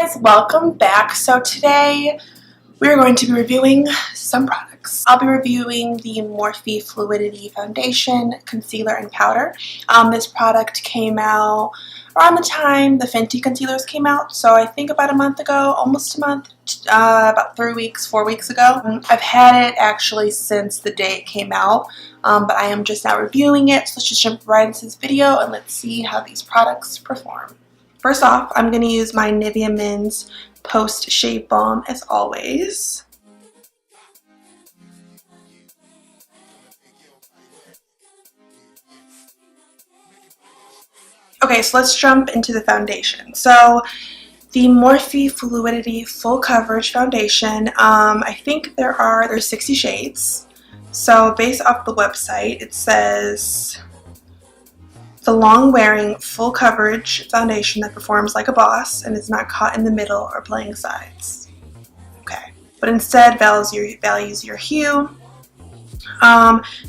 guys, welcome back. So today we're going to be reviewing some products. I'll be reviewing the Morphe Fluidity Foundation, Concealer, and Powder. This product came out around the time the Fenty concealers came out, so I think about a month ago, almost a month, about 4 weeks ago. I've had it actually since the day it came out, but I am just now reviewing it, so let's just jump right into this video and let's see how these products perform. First off, I'm going to use my Nivea Men's Post Shave Balm as always. Okay, so let's jump into the foundation. So the Morphe Fluidity Full Coverage Foundation, I think there's 60 shades. So based off the website, it says the long-wearing, full coverage foundation that performs like a boss and is not caught in the middle or playing sides. Okay, but instead values your hue.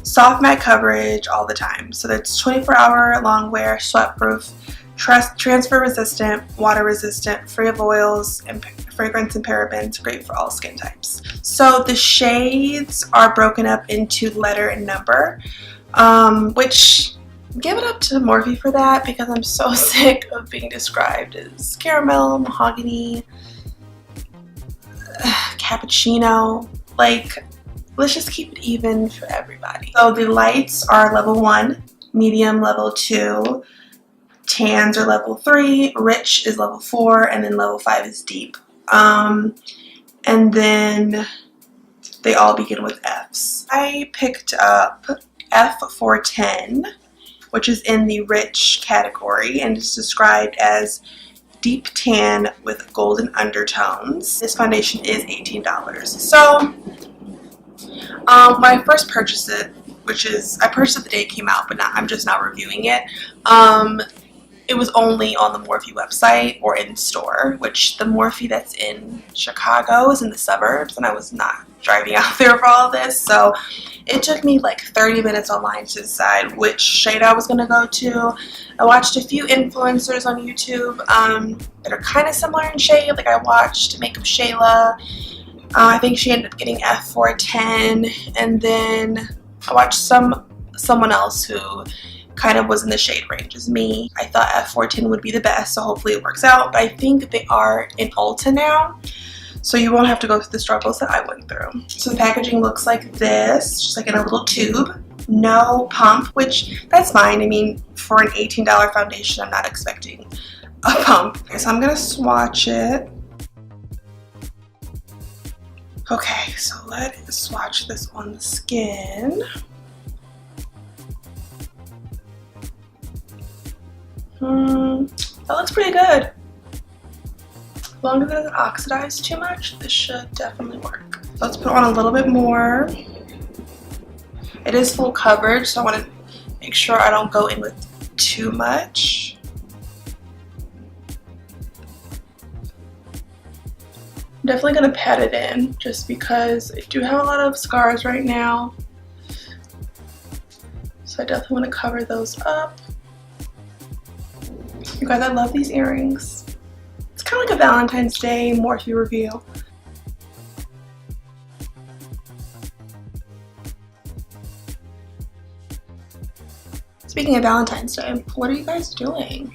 Soft matte coverage all the time. So that's 24-hour long wear, sweat-proof, transfer resistant, water resistant, free of oils and fragrance and parabens, great for all skin types. So the shades are broken up into letter and number, which give it up to Morphe for that, because I'm so sick of being described as caramel, mahogany, cappuccino. Like, let's just keep it even for everybody. So the lights are level 1, medium level 2, tans are level 3, rich is level 4, and then level 5 is deep. And then they all begin with Fs. I picked up F410, which is in the rich category, and it's described as deep tan with golden undertones. This foundation is $18. So when I first purchased it, I purchased it the day it came out, but I'm just now reviewing it. It was only on the Morphe website or in store, which the Morphe that's in Chicago is in the suburbs, and I was not driving out there for all of this, so it took me like 30 minutes online to decide which shade I was going to go to. I watched a few influencers on YouTube that are kind of similar in shade. Like I watched Makeup Shayla. I think she ended up getting F410, and then I watched someone else who kind of was in the shade range as me. I thought F410 would be the best, so hopefully it works out, but I think they are in Ulta now, so you won't have to go through the struggles that I went through. So the packaging looks like this, just like in a little tube. No pump, which that's fine. I mean, for an $18 foundation, I'm not expecting a pump. Okay, so I'm gonna swatch it. Okay, so let's swatch this on the skin. That looks pretty good. As long as it doesn't oxidize too much, this should definitely work. So let's put on a little bit more. It is full coverage, so I want to make sure I don't go in with too much. I'm definitely going to pat it in, just because I do have a lot of scars right now. So I definitely want to cover those up. You guys, I love these earrings. It's kind of like a Valentine's Day Morphe review. Speaking of Valentine's Day, what are you guys doing?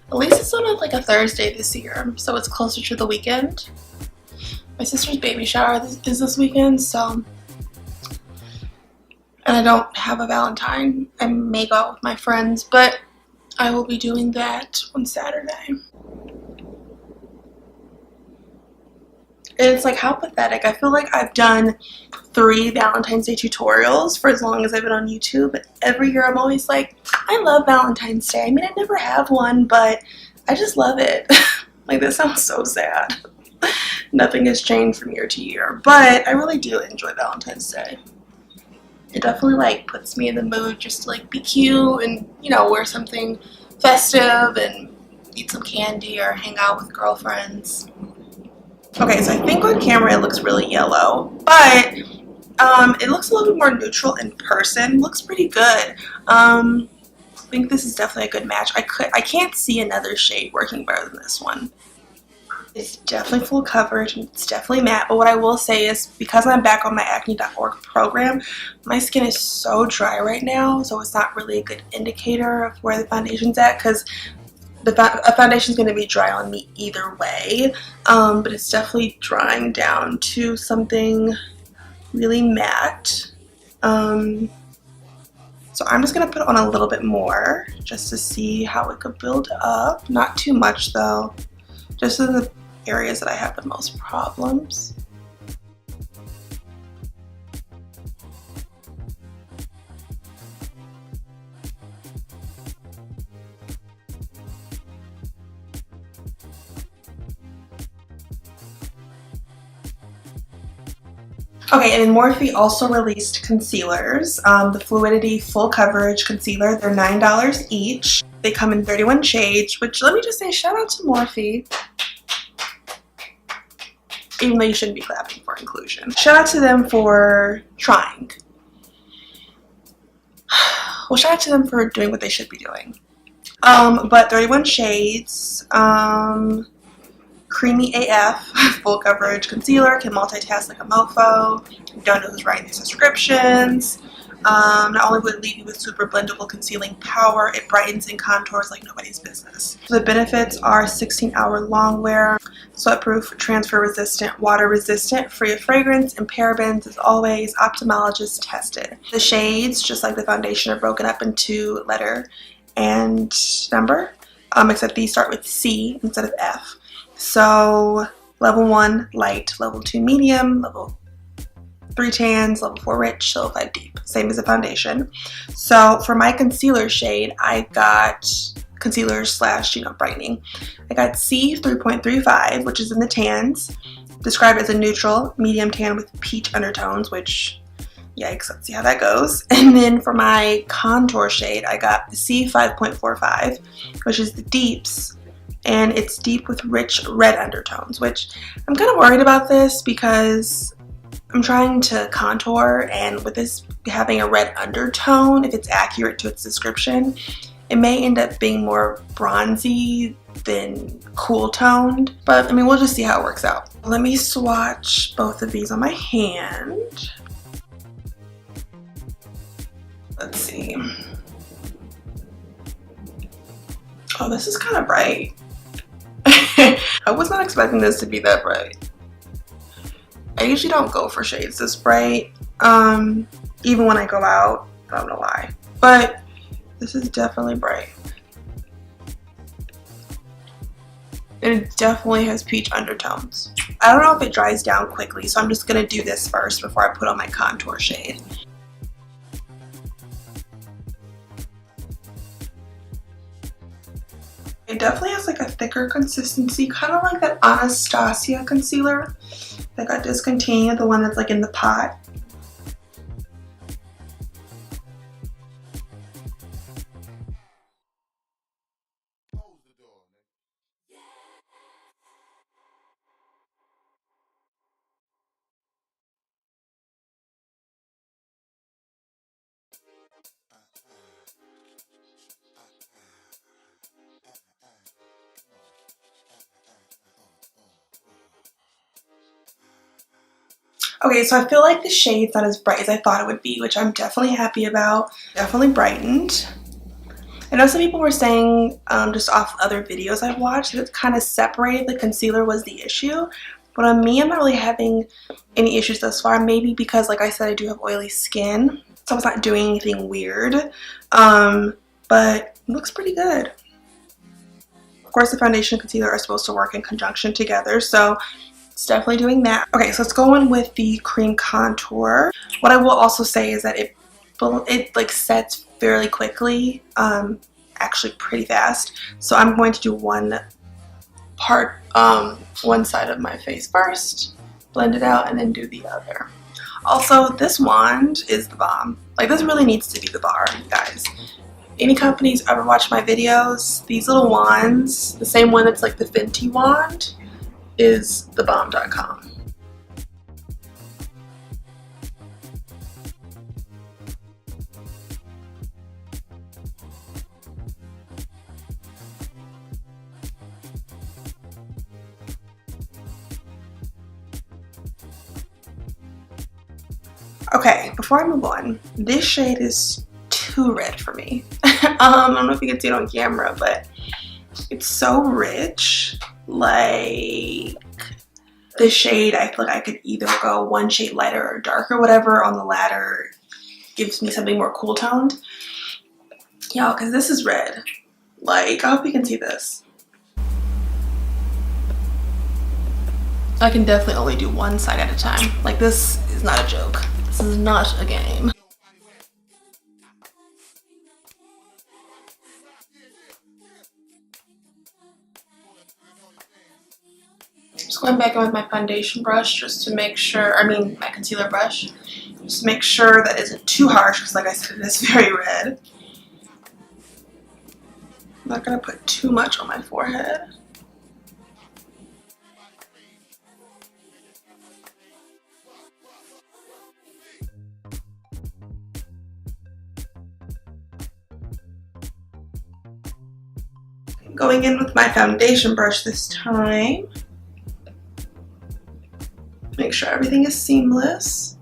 At least it's on like a Thursday this year, so it's closer to the weekend. My sister's baby shower is this weekend, so, and I don't have a Valentine. I may go out with my friends, but I will be doing that on Saturday. And it's like, how pathetic. I feel like I've done 3 Valentine's Day tutorials for as long as I've been on YouTube. But every year I'm always like, I love Valentine's Day. I mean, I never have one, but I just love it. Like, this sounds so sad. Nothing has changed from year to year, but I really do enjoy Valentine's Day. It definitely like puts me in the mood just to like be cute and, you know, wear something festive and eat some candy or hang out with girlfriends. Okay, so I think on camera it looks really yellow, but it looks a little bit more neutral in person. It looks pretty good. I think this is definitely a good match. I can't see another shade working better than this one. It's definitely full coverage and it's definitely matte, but what I will say is because I'm back on my acne.org program, my skin is so dry right now, so it's not really a good indicator of where the foundation's at, because a foundation is going to be dry on me either way, but it's definitely drying down to something really matte. So I'm just going to put on a little bit more just to see how it could build up. Not too much though, just in the areas that I have the most problems. Okay, and then Morphe also released concealers. The Fluidity Full Coverage Concealer, they're $9 each. They come in 31 shades, which let me just say shout out to Morphe. Even though you shouldn't be clapping for inclusion. Shout out to them for trying. Well, shout out to them for doing what they should be doing. But 31 shades. Creamy AF, full coverage concealer, can multitask like a mofo. You don't know who's writing these descriptions. Not only would it leave you with super blendable concealing power, it brightens and contours like nobody's business. So the benefits are 16-hour long wear, sweat-proof, transfer-resistant, water-resistant, free of fragrance and parabens, as always, ophthalmologist tested. The shades, just like the foundation, are broken up into letter and number, except these start with C instead of F. So level 1 light, level 2 medium, level 3 tans, level 4 rich, level 5 deep, same as the foundation. So for my concealer shade, I got concealer slash brightening. I got C 3.35, which is in the tans, described as a neutral medium tan with peach undertones, which yikes, let's see how that goes. And then for my contour shade, I got the C 5.45, which is the deeps, and it's deep with rich red undertones, which I'm kind of worried about this because I'm trying to contour, and with this having a red undertone, if it's accurate to its description, it may end up being more bronzy than cool toned, but I mean, we'll just see how it works out. Let me swatch both of these on my hand. Let's see. Oh, this is kind of bright. I was not expecting this to be that bright. I usually don't go for shades this bright, even when I go out. I don't know why, but this is definitely bright. And it definitely has peach undertones. I don't know if it dries down quickly, so I'm just gonna do this first before I put on my contour shade. It definitely has like a thicker consistency, kind of like that Anastasia concealer that got discontinued, the one that's like in the pot. Okay, so I feel like the shade's not as bright as I thought it would be, which I'm definitely happy about. Definitely brightened. I know some people were saying, just off other videos I've watched, that it's kind of separated. The concealer was the issue. But on me, I'm not really having any issues thus far. Maybe because, like I said, I do have oily skin, so it's not doing anything weird. But it looks pretty good. Of course, the foundation and concealer are supposed to work in conjunction together, so it's definitely doing that. Okay, so let's go in with the cream contour. What I will also say is that it like sets fairly quickly, actually pretty fast. So I'm going to do one side of my face first, blend it out, and then do the other. Also, this wand is the bomb. Like, this really needs to be the bar, guys. Any companies ever watch my videos, these little wands, the same one that's like the Fenty wand, is thebomb.com. Okay, before I move on, this shade is too red for me. I don't know if you can see it on camera, but it's so rich. Like, this shade, I feel like I could either go one shade lighter or darker. Whatever on the latter gives me something more cool toned. Y'all, because this is red. Like, I hope you can see this. I can definitely only do one side at a time. Like, this is not a joke. This is not a game. Just going back in with my foundation brush just to make sure, my concealer brush, just to make sure that isn't too harsh because like I said, it is very red. I'm not going to put too much on my forehead. I'm going in with my foundation brush this time. Make sure everything is seamless.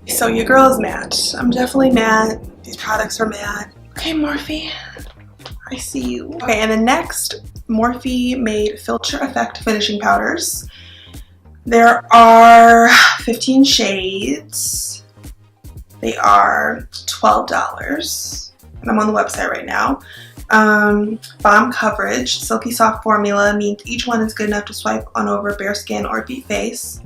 So your girl is matte. I'm definitely matte. These products are matte. Okay, Morphe, I see you. Okay, and the next Morphe made Filter Effect Finishing Powders. There are 15 shades. They are $12. And I'm on the website right now. Bomb coverage, silky soft formula means each one is good enough to swipe on over bare skin or beat face.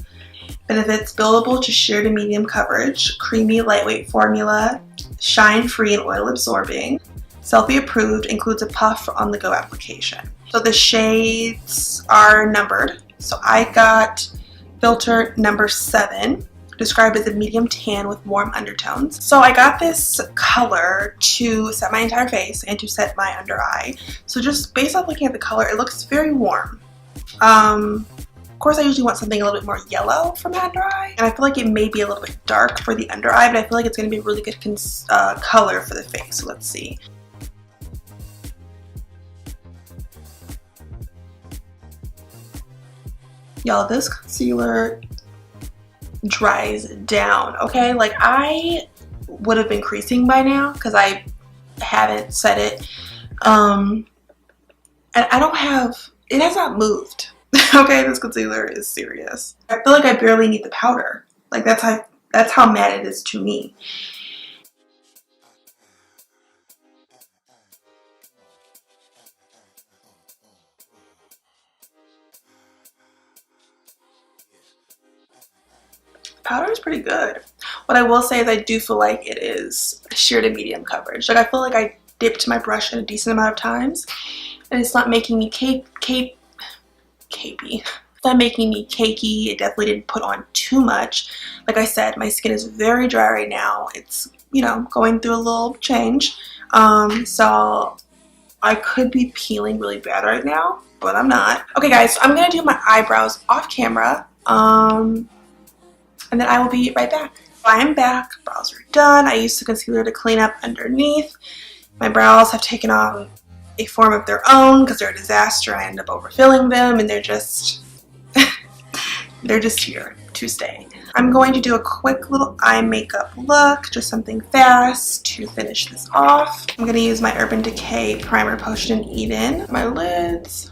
Benefits: buildable to sheer to medium coverage, creamy lightweight formula, shine free and oil absorbing. Selfie approved, includes a puff for on the go application. So the shades are numbered. So I got filter number 7. Described as a medium tan with warm undertones. So I got this color to set my entire face and to set my under eye. So just based off looking at the color, it looks very warm. Of course, I usually want something a little bit more yellow for my under eye, and I feel like it may be a little bit dark for the under eye, but I feel like it's going to be a really good color for the face. So let's see. Y'all, this concealer dries down, okay? Like, I would have been creasing by now because I haven't set it. And I don't have, it has not moved. Okay, this concealer is serious. I feel like I barely need the powder. Like, that's how matte it is to me. Powder is pretty good. What I will say is I do feel like it is sheer to medium coverage. Like, I feel like I dipped my brush in a decent amount of times and it's not making me capey. It's not making me cakey. It definitely didn't put on too much. Like I said, my skin is very dry right now. It's, you know, going through a little change. So I could be peeling really bad right now, but I'm not. Okay guys, so I'm gonna do my eyebrows off camera. And then I will be right back. I am back. Brows are done. I used the concealer to clean up underneath. My brows have taken on a form of their own because they're a disaster. I end up overfilling them and they're just they're just here to stay. I'm going to do a quick little eye makeup look, just something fast to finish this off. I'm going to use my Urban Decay Primer Potion in Eden. My lids.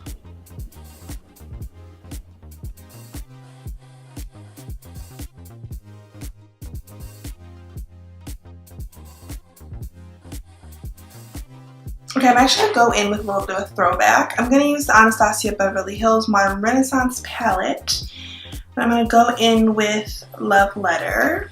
Okay, I'm actually going to go in with a little bit of a throwback. I'm going to use the Anastasia Beverly Hills Modern Renaissance palette. And I'm going to go in with Love Letter.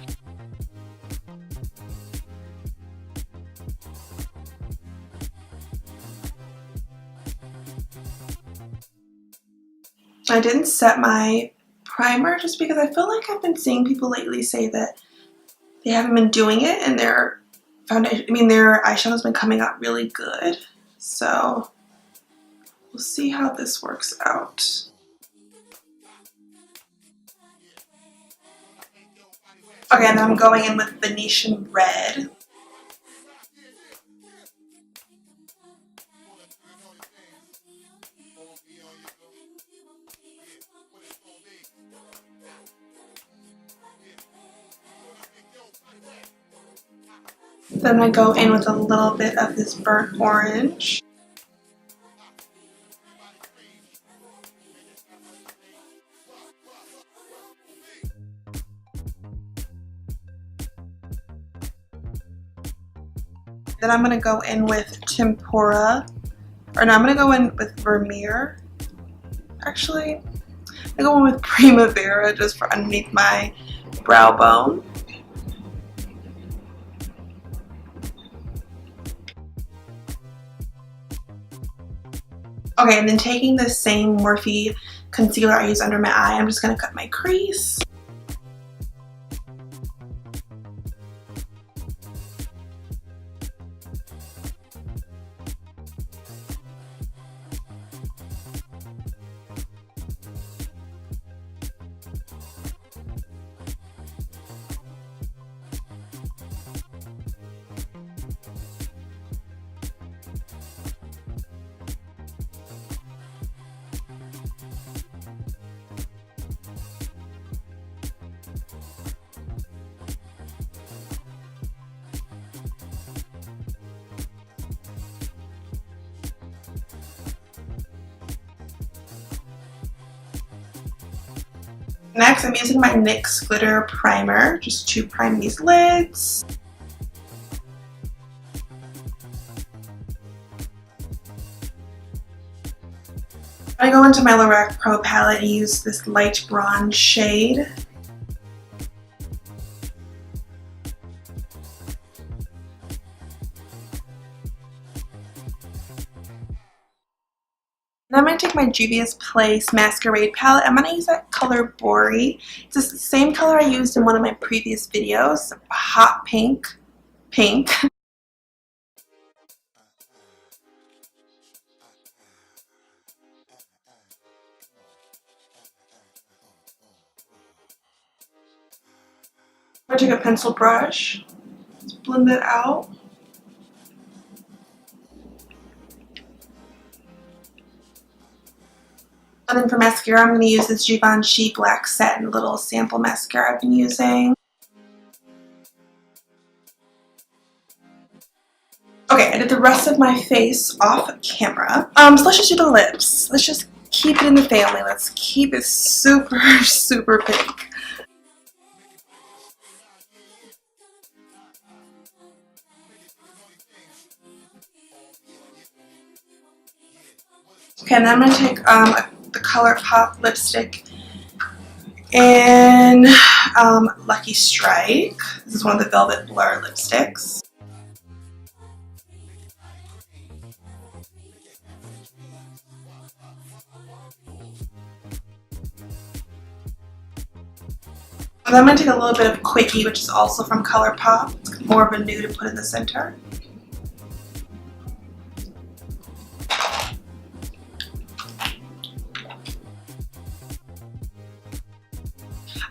I didn't set my primer just because I feel like I've been seeing people lately say that they haven't been doing it and their foundation, their eyeshadow's been coming out really good. So we'll see how this works out. Okay, and then I'm going in with Venetian Red. Then I'm going to go in with a little bit of this burnt orange. Then I'm going to go in with tempera. Or no, I'm going to go in with Vermeer. Actually, I'm going to go in with Primavera just for underneath my brow bone. Okay, and then taking the same Morphe concealer I use under my eye, I'm just going to cut my crease. Next, I'm using my NYX Glitter Primer just to prime these lids. I go into my Lorac Pro palette and use this light bronze shade. Now I'm going to take my Juvia's Place Masquerade palette. I'm going to use that color Bori. It's the same color I used in one of my previous videos, hot pink. I'm going to take a pencil brush, let's blend it out. And then for mascara, I'm going to use this Givenchy Black Satin little sample mascara I've been using. Okay, I did the rest of my face off camera. So let's just do the lips. Let's just keep it in the family. Let's keep it super, super pink. Okay, and then I'm going to take the ColourPop lipstick in Lucky Strike. This is one of the Velvet Blur lipsticks. And then I'm going to take a little bit of Quickie, which is also from ColourPop. It's more of a nude to put in the center.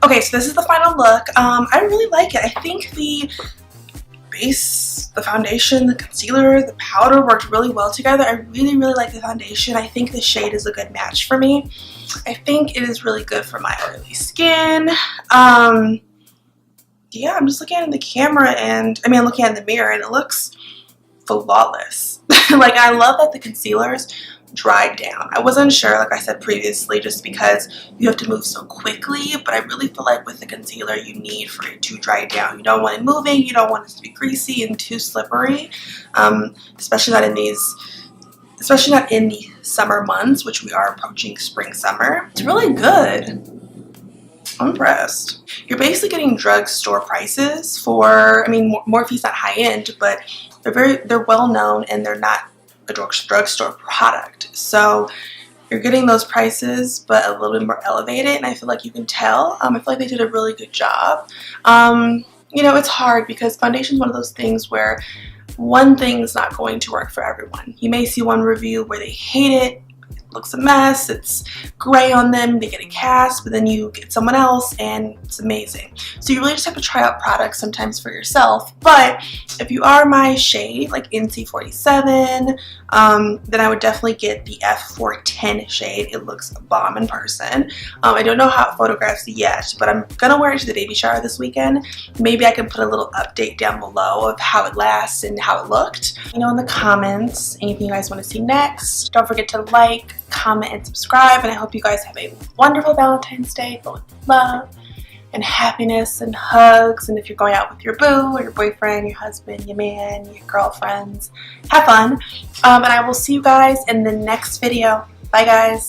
Okay, so this is the final look. I really like it. I think the base, the foundation, the concealer, the powder worked really well together. I really, really like the foundation. I think the shade is a good match for me. I think it is really good for my oily skin. Yeah, I'm just looking at it in the camera and, I'm looking at it in the mirror and it looks flawless. Like, I love that the concealers dried down. I wasn't sure, like I said previously, just because you have to move so quickly, but I really feel like with the concealer you need for it to dry down. You don't want it moving, you don't want it to be greasy and too slippery, especially not in the summer months, which we are approaching spring summer. It's really good. I'm impressed. You're basically getting drugstore prices for, Morphe's not high end, but they're well known and they're not a drugstore product. So you're getting those prices, but a little bit more elevated, and I feel like you can tell. I feel like they did a really good job. It's hard because foundation is one of those things where one thing is not going to work for everyone. You may see one review where they hate it, looks a mess, it's gray on them, they get a cast, but then you get someone else and it's amazing. So you really just have to try out products sometimes for yourself. But if you are my shade, like NC47, then I would definitely get the F410 shade. It looks a bomb in person. I don't know how it photographs yet, but I'm gonna wear it to the baby shower this weekend. Maybe I can put a little update down below of how it lasts and how it looked. You know, in the comments, anything you guys want to see next. Don't forget to like, comment, and subscribe, and I hope you guys have a wonderful Valentine's Day full of love and happiness and hugs. And if you're going out with your boo or your boyfriend, your husband, your man, your girlfriends, have fun. And I will see you guys in the next video. Bye guys.